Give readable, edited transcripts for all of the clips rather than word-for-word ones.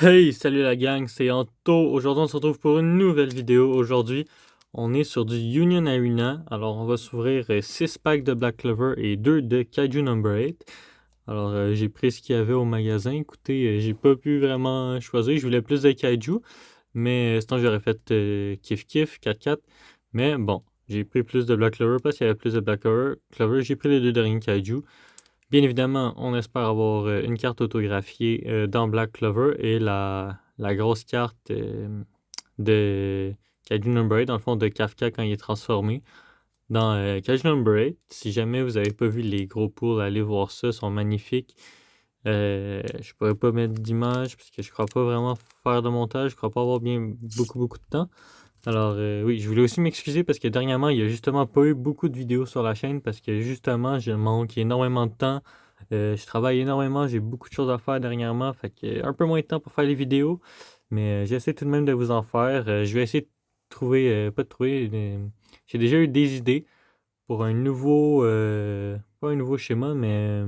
Hey, salut la gang, c'est Anto. Aujourd'hui, on se retrouve pour une nouvelle vidéo. Aujourd'hui, on est sur du Union Arena. Alors, on va s'ouvrir 6 packs de Black Clover et 2 de Kaiju Number 8. Alors, j'ai pris ce qu'il y avait au magasin. Écoutez, j'ai pas pu vraiment choisir. Je voulais plus de Kaiju, mais sinon, j'aurais fait Kif Kif 4-4. Mais bon, j'ai pris plus de Black Clover parce qu'il y avait plus de Black Clover. J'ai pris les deux derniers Kaiju. Bien évidemment, on espère avoir une carte autographiée dans Black Clover et la grosse carte de Kaiju Number 8, dans le fond de Kafka quand il est transformé. Dans Kaiju Number 8, si jamais vous n'avez pas vu les gros pools, allez voir ça, ils sont magnifiques. Je pourrais pas mettre d'image parce que je crois pas vraiment faire de montage, je crois pas avoir bien beaucoup de temps. Alors oui, je voulais aussi m'excuser parce que dernièrement, il n'y a justement pas eu beaucoup de vidéos sur la chaîne parce que justement, je manque énormément de temps. Je travaille énormément, j'ai beaucoup de choses à faire dernièrement, fait que un peu moins de temps pour faire les vidéos, mais j'essaie tout de même de vous en faire. Je vais essayer de trouver, pas de trouver, j'ai déjà eu des idées pour un nouveau, pas un nouveau schéma, mais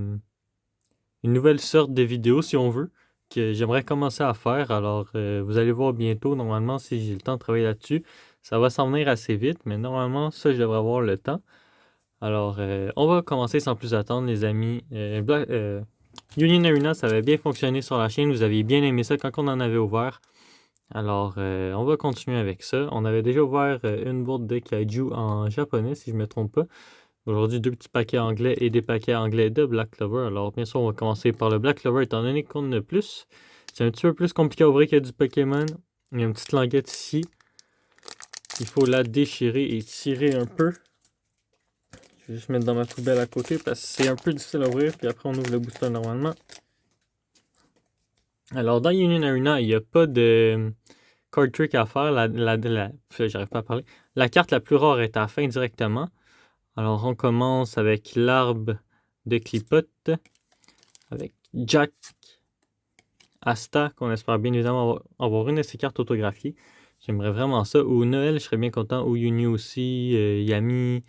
une nouvelle sorte de vidéo si on veut, que j'aimerais commencer à faire. Alors, vous allez voir bientôt, normalement, si j'ai le temps de travailler là-dessus. Ça va s'en venir assez vite, mais normalement, ça, je devrais avoir le temps. Alors, on va commencer sans plus attendre, les amis. Union Arena, ça avait bien fonctionné sur la chaîne. Vous aviez bien aimé ça quand on en avait ouvert. Alors, on va continuer avec ça. On avait déjà ouvert une boîte de kaiju en japonais, si je ne me trompe pas. Aujourd'hui, deux petits paquets anglais et des paquets anglais de Black Clover. Alors, bien sûr, on va commencer par le Black Clover, étant donné qu'on en a plus. C'est un petit peu plus compliqué à ouvrir que du Pokémon. Il y a une petite languette ici. Il faut la déchirer et tirer un peu. Je vais juste mettre dans ma poubelle à côté parce que c'est un peu difficile à ouvrir. Puis après, on ouvre le booster normalement. Alors, dans Union Arena, il n'y a pas de card trick à faire. J'arrive pas à parler. La carte la plus rare est à la fin directement. Alors, on commence avec l'arbre de Clipote, avec Jack, Asta, qu'on espère bien évidemment avoir une de ces cartes autographiées. J'aimerais vraiment ça. Ou Noël, je serais bien content. Ou Yuni aussi, Yami,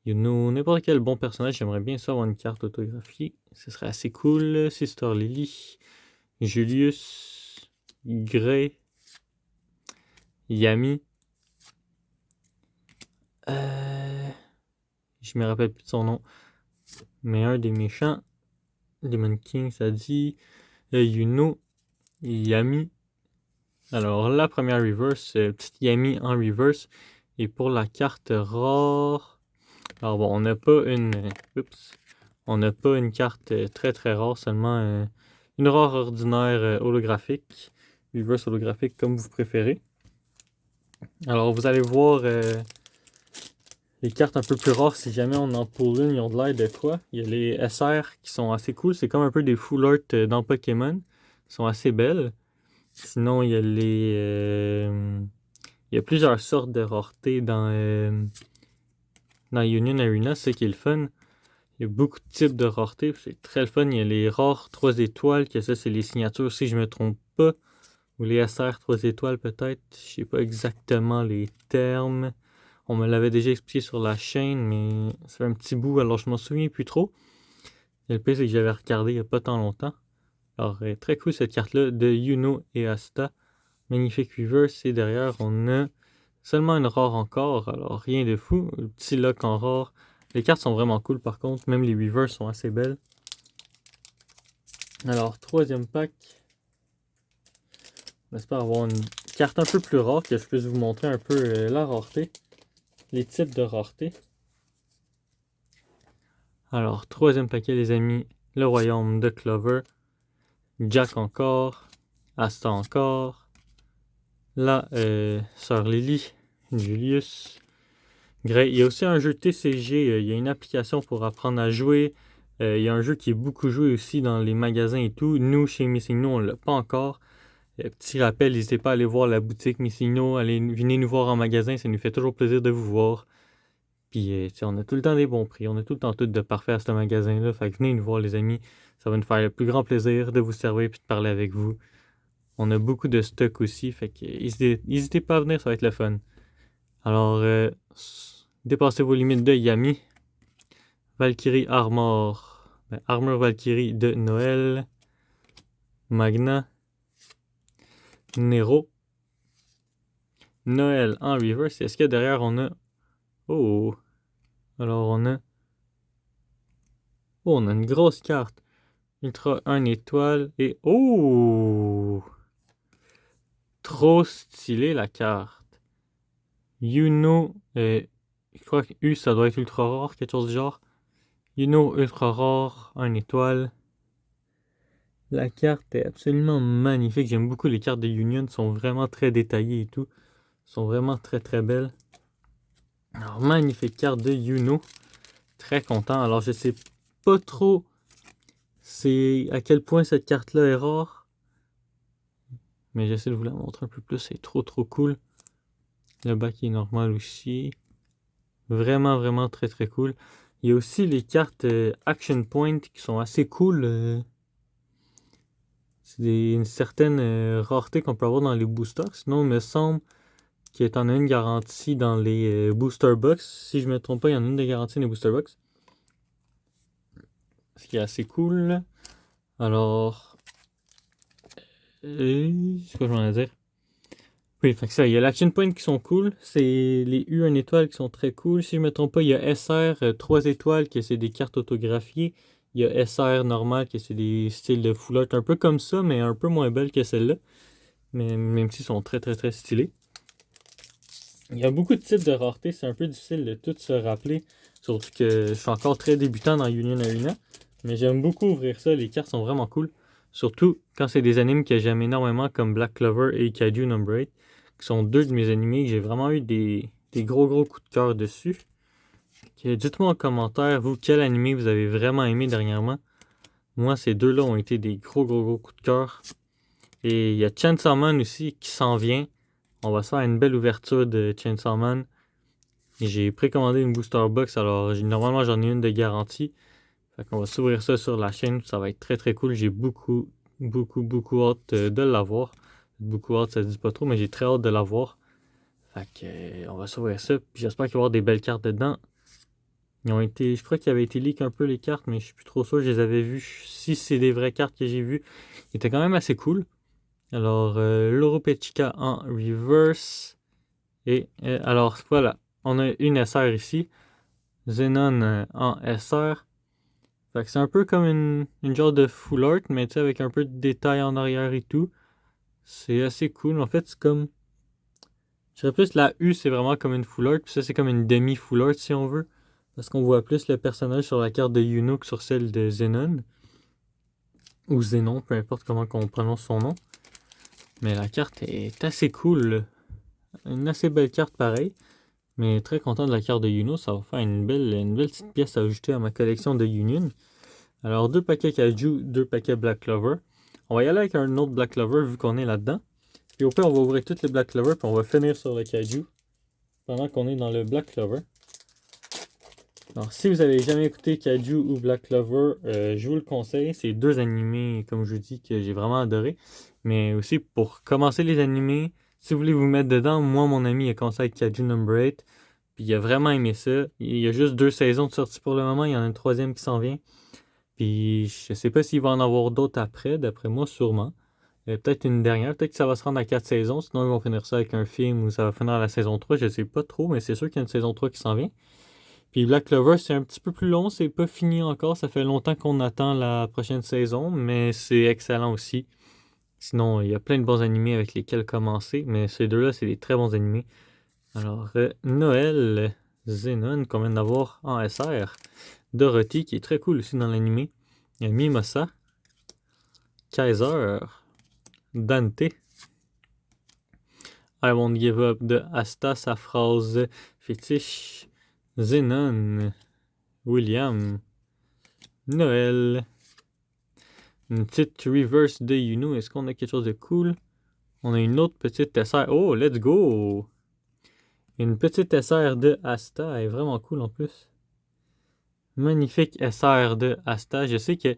Yuno, n'importe quel bon personnage. J'aimerais bien ça avoir une carte autographiée. Ce serait assez cool. Sister Lily, Julius, Gray, Yami. Je me rappelle plus de son nom. Mais un des méchants. Demon King, ça dit. Yuno, Yami. Alors, la première reverse, petite Yami en reverse. Et pour la carte rare. Alors bon, on n'a pas une. Oups. On n'a pas une carte très très rare, seulement une rare ordinaire holographique. Reverse holographique comme vous préférez. Alors vous allez voir les cartes un peu plus rares si jamais on en pull une, ils ont de l'air de quoi. Il y a les SR qui sont assez cool, c'est comme un peu des full art dans Pokémon. Ils sont assez belles. Sinon, il y a il y a plusieurs sortes de raretés dans Union Arena, c'est ce qui est le fun. Il y a beaucoup de types de raretés, c'est très le fun. Il y a les rares 3 étoiles, que ça, c'est les signatures, si je me trompe pas. Ou les SR 3 étoiles, peut-être. Je sais pas exactement les termes. On me l'avait déjà expliqué sur la chaîne, mais ça fait un petit bout, alors je m'en souviens plus trop. Et le pire, c'est que j'avais regardé il y a pas tant longtemps. Alors, très cool cette carte-là de Yuno et Asta. Magnifique reverse. Et derrière, on a seulement une rare encore. Alors, rien de fou. Le petit lock en rare. Les cartes sont vraiment cool par contre. Même les reverse sont assez belles. Alors, troisième pack. On espère avoir une carte un peu plus rare que je puisse vous montrer un peu la rareté. Les types de rareté. Alors, troisième paquet, les amis. Le royaume de Clover. Jack encore. Asta encore. Là, Sœur Lily. Julius. Gray. Il y a aussi un jeu TCG. Il y a une application pour apprendre à jouer. Il y a un jeu qui est beaucoup joué aussi dans les magasins et tout. Nous, chez Missing No, on ne l'a pas encore. Petit rappel, n'hésitez pas à aller voir la boutique Missing No. Venez nous voir en magasin. Ça nous fait toujours plaisir de vous voir. Puis, on a tout le temps des bons prix. On a tout le temps tout de parfait à ce magasin-là. Fait que venez nous voir, les amis. Ça va nous faire le plus grand plaisir de vous servir et de parler avec vous. On a beaucoup de stock aussi. Fait que n'hésitez pas à venir, ça va être le fun. Alors, dépassez vos limites de Yami. Valkyrie Armor. Armor Valkyrie de Noël. Magna. Nero. Noël en reverse. Est-ce que derrière on a... Oh! Alors on a... Oh, on a une grosse carte. Ultra 1 étoile et... Oh! Trop stylé la carte. Yuno... je crois que U ça doit être ultra rare, quelque chose du genre. Yuno ultra rare, 1 étoile. La carte est absolument magnifique. J'aime beaucoup les cartes de Union. Elles sont vraiment très détaillées et tout. Elles sont vraiment très très belles. Alors, magnifique carte de Yuno. Très content. Alors, je sais pas trop c'est à quel point cette carte-là est rare. Mais j'essaie de vous la montrer un peu plus. C'est trop trop cool. Le bac est normal aussi. Vraiment vraiment très très cool. Il y a aussi les cartes Action Point qui sont assez cool. C'est une certaine rareté qu'on peut avoir dans les boosters. Sinon, il me semble qu'il y en a une garantie dans les booster box. Si je ne me trompe pas, il y en a une de garantie dans les booster box. Ce qui est assez cool. Alors, c'est quoi je m'en ai dire? Oui, fait que ça, il y a l'Action Point qui sont cool. C'est les U 1 étoile qui sont très cool. Si je ne me trompe pas, il y a SR 3 étoiles qui c'est des cartes autographiées. Il y a SR normal qui c'est des styles de full art un peu comme ça, mais un peu moins belles que celle-là. Mais même s'ils sont très très très stylés. Il y a beaucoup de types de raretés, c'est un peu difficile de tout se rappeler. Surtout que je suis encore très débutant dans Union Arena. Mais j'aime beaucoup ouvrir ça, les cartes sont vraiment cool. Surtout quand c'est des animes que j'aime énormément comme Black Clover et Kaiju Number 8. Qui sont deux de mes animés que j'ai vraiment eu des gros coups de cœur dessus. Dites-moi en commentaire, vous, quel animé vous avez vraiment aimé dernièrement. Moi, ces deux-là ont été des gros coups de cœur. Et il y a Chainsaw Man aussi qui s'en vient. On va se faire une belle ouverture de Chainsaw Man. J'ai précommandé une booster box, alors normalement j'en ai une de garantie. Fait qu'on va s'ouvrir ça sur la chaîne, ça va être très très cool. J'ai beaucoup hâte de l'avoir. Beaucoup hâte, ça se dit pas trop, mais j'ai très hâte de l'avoir. Fait que on va s'ouvrir ça. Puis j'espère qu'il va y avoir des belles cartes dedans. Je crois qu'il avait été leak un peu les cartes, mais je suis plus trop sûr. Je les avais vues. Si c'est des vraies cartes que j'ai vues, ils étaient quand même assez cool. Alors, l'Europechica en reverse. Et alors, voilà. On a une SR ici. Zenon en SR. Fait que c'est un peu comme une genre de full art, mais tu sais, avec un peu de détails en arrière et tout. C'est assez cool. En fait, c'est comme... Je dirais plus la U, c'est vraiment comme une full art. Puis ça, c'est comme une demi-full art, si on veut. Parce qu'on voit plus le personnage sur la carte de Yuno que sur celle de Zenon. Ou Zenon, peu importe comment on prononce son nom. Mais la carte est assez cool. Une assez belle carte pareil. Mais très content de la carte de Yuno. Ça va faire une belle petite pièce à ajouter à ma collection de Union. Alors 2 paquets Kaiju, 2 paquets Black Clover. On va y aller avec un autre Black Clover vu qu'on est là-dedans. Puis au pire, on va ouvrir toutes les Black Clover. Puis on va finir sur le Kaiju. Pendant qu'on est dans le Black Clover. Alors si vous avez jamais écouté Kaiju ou Black Clover, je vous le conseille. C'est deux animés, comme je vous dis, que j'ai vraiment adoré. Mais aussi pour commencer les animés, si vous voulez vous mettre dedans, moi mon ami a commencé avec Kaiju Number 8. Puis il a vraiment aimé ça. Il y a juste 2 saisons de sortie pour le moment. Il y en a une troisième qui s'en vient. Puis je sais pas s'il va en avoir d'autres après. D'après moi, sûrement. Peut-être une dernière. Peut-être que ça va se rendre à 4 saisons. Sinon, ils vont finir ça avec un film ou ça va finir à la saison 3. Je sais pas trop, mais c'est sûr qu'il y a une saison 3 qui s'en vient. Puis Black Clover, c'est un petit peu plus long. C'est pas fini encore. Ça fait longtemps qu'on attend la prochaine saison. Mais c'est excellent aussi. Sinon, il y a plein de bons animés avec lesquels commencer. Mais ces deux-là, c'est des très bons animés. Alors, Noël, Zenon, qu'on vient d'avoir en SR. Dorothy, qui est très cool aussi dans l'animé. Il y a Mimosa. Kaiser. Dante. I won't give up de Asta, sa phrase fétiche. Zenon. William. Noël. Une petite reverse de Yuno. Est-ce qu'on a quelque chose de cool? On a une autre petite SR. Oh, let's go! Une petite SR de Asta. Elle est vraiment cool en plus. Magnifique SR de Asta. Je sais que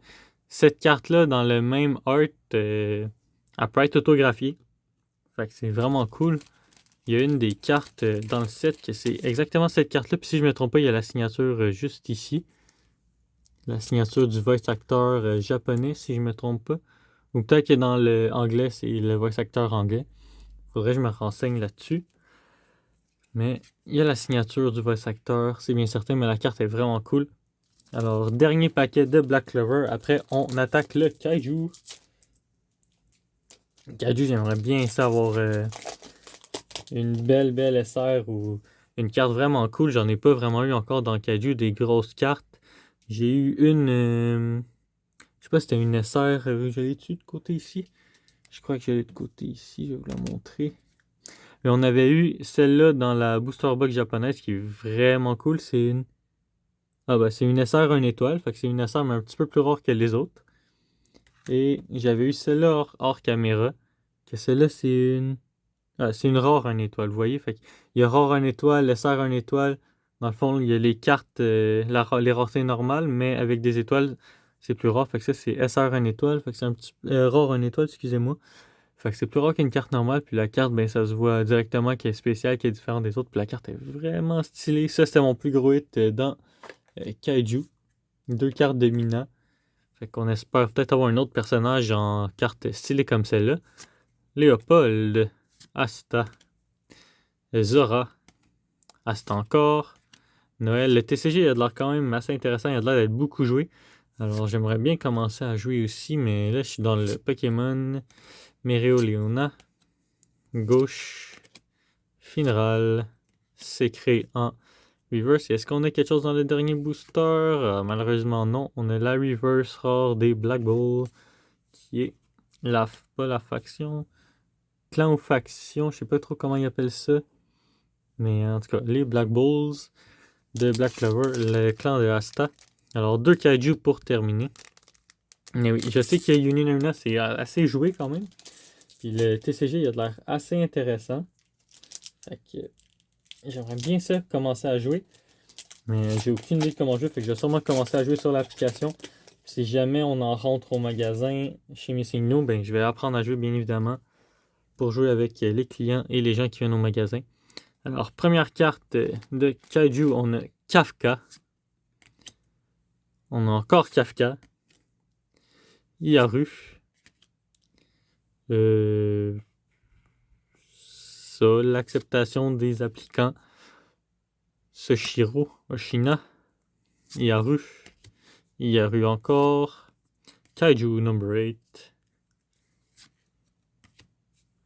cette carte-là, dans le même art, elle peut être autographiée. Fait que c'est vraiment cool. Il y a une des cartes dans le set que c'est exactement cette carte-là. Puis si je ne me trompe pas, il y a la signature juste ici. La signature du voice actor japonais, si je ne me trompe pas. Ou peut-être que dans le anglais, c'est le voice acteur anglais. Faudrait que je me renseigne là-dessus. Mais il y a la signature du voice acteur, c'est bien certain, mais la carte est vraiment cool. Alors, dernier paquet de Black Clover. Après, on attaque le Kaiju. Kaiju, j'aimerais bien savoir une belle SR ou une carte vraiment cool. J'en ai pas vraiment eu encore dans Kaiju, des grosses cartes. J'ai eu une... je sais pas si c'était une SR. Je l'ai-tu de côté ici? Je crois que je l'ai de côté ici. Je vais vous la montrer. Mais on avait eu celle-là dans la Booster Box japonaise qui est vraiment cool. C'est une... Ah bah c'est une SR 1 étoile. Fait que c'est une SR mais un petit peu plus rare que les autres. Et j'avais eu celle-là hors caméra. Que celle-là c'est une... Ah, c'est une rare 1 étoile, vous voyez? Fait il y a rare 1 étoile, SR 1 étoile. Dans le fond, il y a les cartes, les raretés normales, mais avec des étoiles, c'est plus rare. Fait que ça, c'est SR 1 étoile. Fait que c'est un petit rare 1 étoile, excusez-moi. Fait que c'est plus rare qu'une carte normale. Puis la carte, ben ça se voit directement qu'elle est spéciale, qu'elle est différente des autres. Puis la carte est vraiment stylée. Ça, c'était mon plus gros hit dans Kaiju. 2 cartes de Mina. Fait qu'on espère peut-être avoir un autre personnage en carte stylée comme celle-là. Léopold, Asta, Zora, Asta encore, Noël. Le TCG il a de l'air quand même assez intéressant, il a de l'air d'être beaucoup joué. Alors j'aimerais bien commencer à jouer aussi, mais là je suis dans le Pokémon Mereoleona, gauche, Finral, Secret en reverse. Est-ce qu'on a quelque chose dans le dernier booster? Malheureusement non, on a la reverse rare des Black Ball, qui est pas la faction, clan ou faction, je sais pas trop comment ils appellent ça. Mais en tout cas, les Black Bulls de Black Clover, le clan de Asta. Alors, 2 Kaiju pour terminer. Mais oui, je sais que Union Arena, c'est assez joué quand même. Puis le TCG, il a de l'air assez intéressant. Fait que j'aimerais bien ça, commencer à jouer. Mais j'ai aucune idée de comment jouer. Fait que je vais sûrement commencer à jouer sur l'application. Si jamais on en rentre au magasin chez Missing No, ben je vais apprendre à jouer bien évidemment pour jouer avec les clients et les gens qui viennent au magasin. Alors, première carte de Kaiju, on a Kafka. On a encore Kafka. Yaru. Ça, l'acceptation des applicants. Soshiro, Oshina. Yaru. Yaru encore. Kaiju number 8.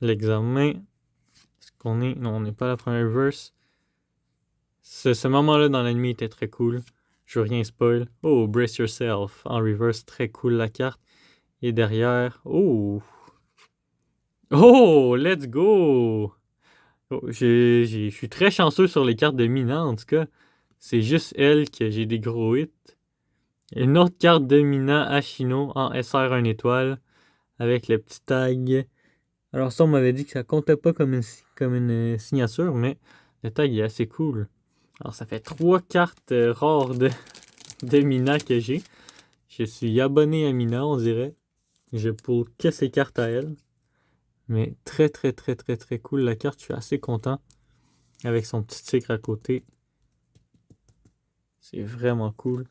L'examen. Est-ce qu'on est... Non, on n'est pas à la première verse. Ce moment-là dans l'ennemi était très cool. Je veux rien spoil. Oh, Brace Yourself. En reverse, très cool la carte. Et derrière... Oh! Oh! Let's go! Oh, je suis très chanceux sur les cartes de Mina, en tout cas. C'est juste elle que j'ai des gros hits. Une autre carte de Mina Ashino en SR 1 étoile. Avec le petit tag. Alors ça, on m'avait dit que ça comptait pas comme une signature, mais le tag est assez cool. Alors ça fait 3 cartes rares de Mina que j'ai. Je suis abonné à Mina, on dirait. Je pull que ces cartes à elle. Mais très cool la carte. Je suis assez content. Avec son petit tigre à côté. C'est vraiment cool.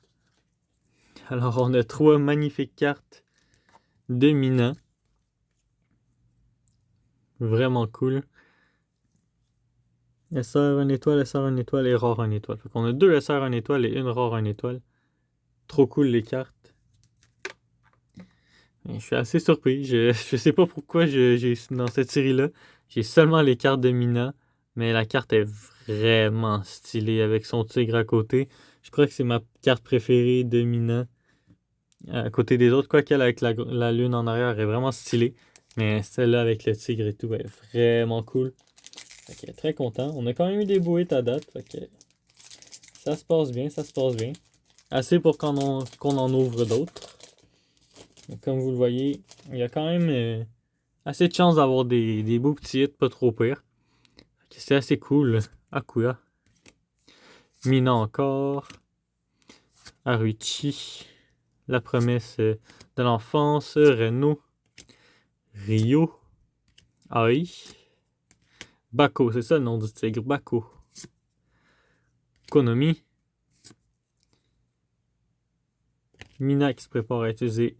Alors on a 3 magnifiques cartes de Mina. Vraiment cool. SR 1 étoile, SR 1 étoile et rare 1 étoile. Fait qu'on a 2 SR 1 étoile et une rare 1 étoile. Trop cool les cartes. Et je suis assez surpris. Je sais pas pourquoi j'ai dans cette série-là. J'ai seulement les cartes de Mina. Mais la carte est vraiment stylée avec son tigre à côté. Je crois que c'est ma carte préférée de Mina. À côté des autres, quoi qu'elle avec la lune en arrière est vraiment stylée. Mais celle-là avec le tigre et tout est vraiment cool. Fait que très content. On a quand même eu des beaux hits à date. Fait que ça se passe bien, ça se passe bien. Assez pour qu'on en ouvre d'autres. Comme vous le voyez, il y a quand même assez de chances d'avoir des beaux petits hits, pas trop pires. C'est assez cool. Akuya. Mina encore. Haruichi. La promesse de l'enfance. Reno. Rio. Ai. Bako, c'est ça le nom du tigre. Bako. Konomi. Mina qui se prépare à utiliser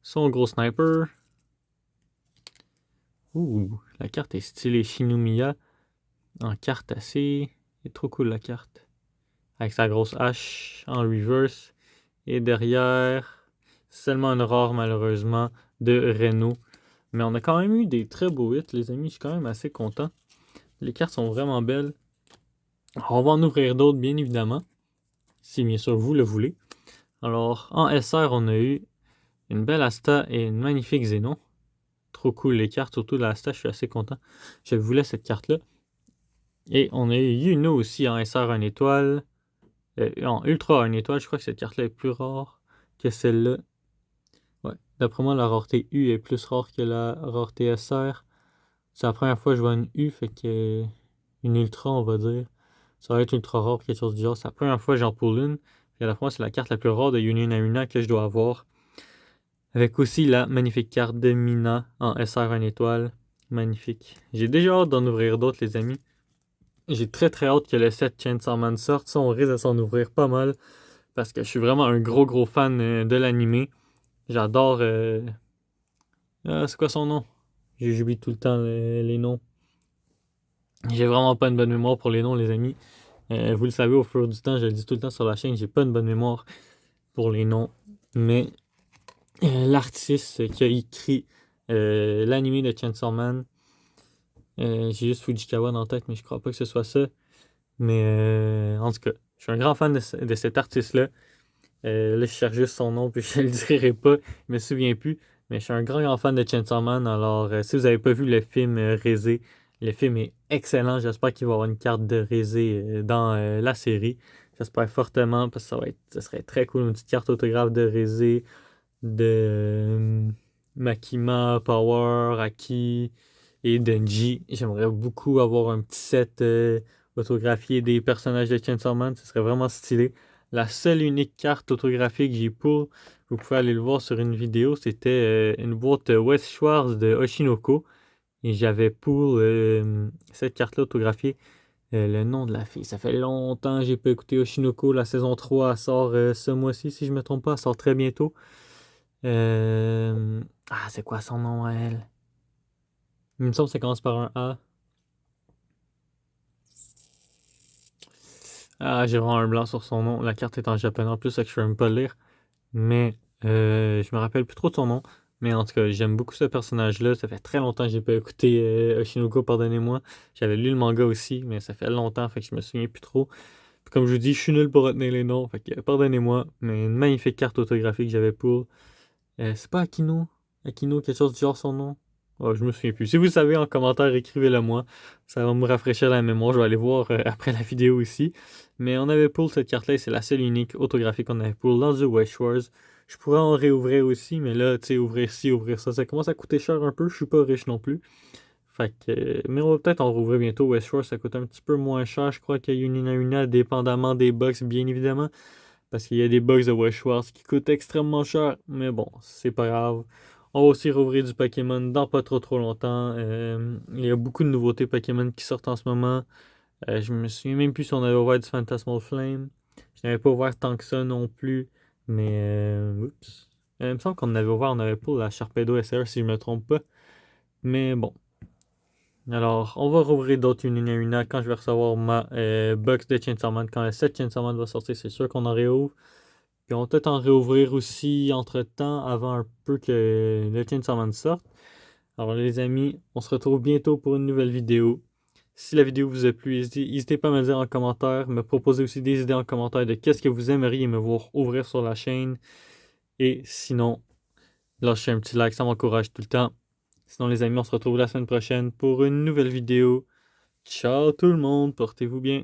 son gros sniper. Ouh, la carte est stylée Shinomiya. En carte assez... Elle est trop cool la carte. Avec sa grosse hache en reverse. Et derrière, seulement une rare malheureusement de Renault. Mais on a quand même eu des très beaux hits les amis, je suis quand même assez content. Les cartes sont vraiment belles. Alors, on va en ouvrir d'autres bien évidemment. Si bien sûr vous le voulez. Alors en SR on a eu une belle Asta et une magnifique Xénon. Trop cool les cartes, surtout la Asta, je suis assez content. Je voulais cette carte-là. Et on a eu Yuno aussi en SR 1 étoile. En Ultra 1 étoile, je crois que cette carte-là est plus rare que celle-là. Ouais. D'après moi, la rareté U est plus rare que la rareté SR. C'est la première fois que je vois une U, fait que une Ultra, on va dire. Ça va être ultra rare, quelque chose du genre. C'est la première fois que j'en pull une. Et à la fois, c'est la carte la plus rare de Union Arena que je dois avoir. Avec aussi la magnifique carte de Mina en SR 1 étoile. Magnifique. J'ai déjà hâte d'en ouvrir d'autres, les amis. J'ai très très hâte que le set Chainsaw Man sorte. Ça, on risque de s'en ouvrir pas mal. Parce que je suis vraiment un gros fan de l'anime. J'adore... c'est quoi son nom? J'oublie tout le temps les noms. J'ai vraiment pas une bonne mémoire pour les noms, les amis. Vous le savez, au fur du temps, je le dis tout le temps sur la chaîne, j'ai pas une bonne mémoire pour les noms. Mais l'artiste qui a écrit l'anime de Chainsaw Man, j'ai juste Fujikawa dans la tête, mais je crois pas que ce soit ça. Mais en tout cas, je suis un grand fan de cet artiste-là. Là, je cherche juste son nom, puis je le dirai pas, je me souviens plus. Mais je suis un grand fan de Chainsaw Man. Alors, si vous avez pas vu le film Rézé, le film est excellent. J'espère qu'il va y avoir une carte de Rézé dans la série. J'espère fortement, parce que ça serait très cool, une petite carte autographe de Rézé, de Makima, Power, Aki et Denji. J'aimerais beaucoup avoir un petit set autographié des personnages de Chainsaw Man. Ce serait vraiment stylé. La seule unique carte autographiée que j'ai pour, vous pouvez aller le voir sur une vidéo, c'était une boîte West Schwartz de Oshinoko. Et j'avais pour cette carte-là autographiée le nom de la fille. Ça fait longtemps que j'ai pas écouté Oshinoko. La saison 3 elle sort ce mois-ci, si je me trompe pas. Elle sort très bientôt. C'est quoi son nom à elle? Il me semble que ça commence par un A. J'ai vraiment un blanc sur son nom. La carte est en japonais en plus, ça que je ne peux même pas le lire. Mais je me rappelle plus trop de son nom. Mais en tout cas, j'aime beaucoup ce personnage-là. Ça fait très longtemps que j'ai pas écouté Oshinoko, pardonnez-moi. J'avais lu le manga aussi, mais ça fait longtemps, fait que je me souviens plus trop. Puis comme je vous dis, je suis nul pour retenir les noms, fait que pardonnez-moi. Mais une magnifique carte autographique que j'avais pour. C'est pas Akino? Akino, quelque chose du genre son nom? Oh, je me souviens plus. Si vous savez en commentaire, écrivez-le moi. Ça va me rafraîchir la mémoire. Je vais aller voir après la vidéo aussi. Mais on avait pull cette carte-là, c'est la seule unique autographique qu'on avait pull dans The West Shores. Je pourrais en réouvrir aussi, mais là, tu sais, ouvrir ci, ouvrir ça, ça commence à coûter cher un peu. Je suis pas riche non plus. Fait que, mais on va peut-être en rouvrir bientôt. West Shores, ça coûte un petit peu moins cher, je crois, qu'à Unina, dépendamment des box, bien évidemment. Parce qu'il y a des box de West Schwartz qui coûtent extrêmement cher. Mais bon, c'est pas grave. On va aussi rouvrir du Pokémon dans pas trop longtemps. Il y a beaucoup de nouveautés Pokémon qui sortent en ce moment. Je me souviens même plus si on avait ouvert du Phantasmal Flame. Je n'avais pas ouvert tant que ça non plus. Mais oups. Il me semble qu'on avait ouvert, on avait pas la Sharpedo SR si je me trompe pas. Mais bon. Alors, on va rouvrir d'autres Unina quand je vais recevoir ma box de Chainsaw Man. Quand le set Chainsaw Man va sortir, c'est sûr qu'on en réouvre. Puis on va peut-être en réouvrir aussi entre-temps, avant un peu que le Chainsaw Man sorte. Alors les amis, on se retrouve bientôt pour une nouvelle vidéo. Si la vidéo vous a plu, n'hésitez pas à me dire en commentaire, me proposer aussi des idées en commentaire de qu'est-ce que vous aimeriez me voir ouvrir sur la chaîne. Et sinon, lâchez un petit like, ça m'encourage tout le temps. Sinon les amis, on se retrouve la semaine prochaine pour une nouvelle vidéo. Ciao tout le monde, portez-vous bien.